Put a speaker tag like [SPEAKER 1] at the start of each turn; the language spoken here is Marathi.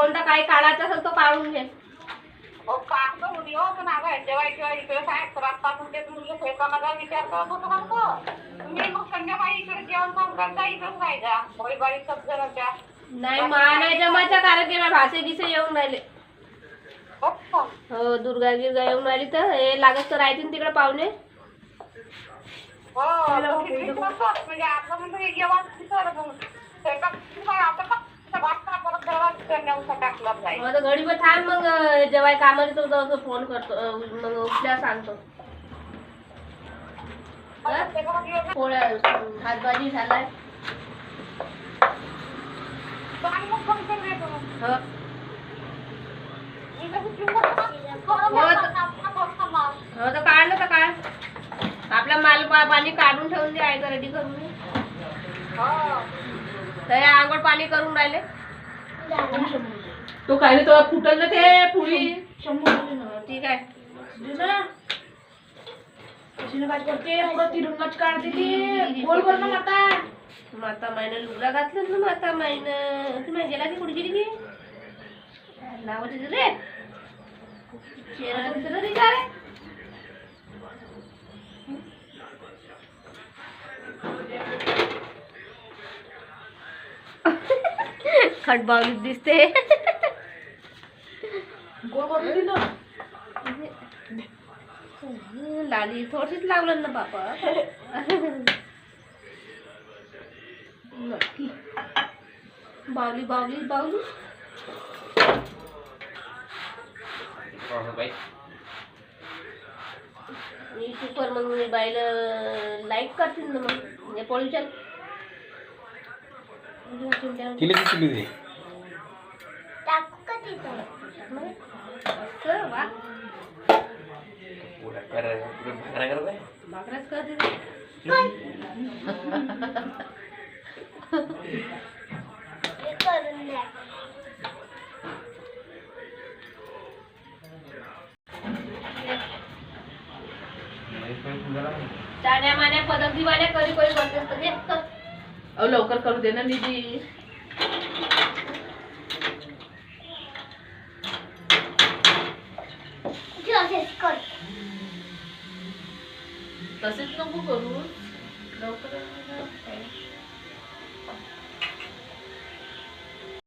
[SPEAKER 1] कोणता काही काढायचा असेल तो काढून घे.
[SPEAKER 2] हो काम तर होती हो, पण आता जेव्हा इकडे साहेब रास्ता म्हणजे तुमच्या शेतामध्ये विचार करत होतो का तुम्ही मग संध्याकाळी इकडे जेवण खाऊन करता इकडेच राहायचा बाई सब जणांच्या.
[SPEAKER 1] नाही नाही जमाच्या कारण की भासे गिसे येऊन राहिले. हो दुर्गा गिरगा येऊन राहिली तर हे लागत तर राहतील तिकडे पाहुणे.
[SPEAKER 2] हो म्हणजे आता म्हणजे जेवण
[SPEAKER 1] घडीभर थांब मग जेव्हा कामाला तो फोन करतो मग उठल्या सांगतो. पोळ्या भातभाजी झालाय. हो तर काढलं तर काढ. आपला माल पाणी काढून ठेवून दे आहे रेडी करून. तर आंघोळ पाणी करून राहिले.
[SPEAKER 3] तो काय तो फुटल ना ते पुरी.
[SPEAKER 1] ठीक आहे.
[SPEAKER 3] तिरंगाच काढते ती गोल गोल ना माता.
[SPEAKER 1] माता मायनं लुगडा घातलं ना माता मायनं. तुम्ही गेला की कुठे गेली की नाव तिचं रे चेहरा तिचं रे का रे. खडबावलीत दिसते. लाली थोडीच लावलं ना बापा. बावली बावली बावली. युट्यूबवर मग मी बाईला लाईक करतील ना मग म्हणजे पोळीच्या
[SPEAKER 4] किती किती
[SPEAKER 1] भाकऱ्याच करते. चाण्या मान्या पदक दिवाण्या कधी कधी करते.
[SPEAKER 3] लवकर करू दे ना निधी.
[SPEAKER 1] तसेच नको करू लवकर.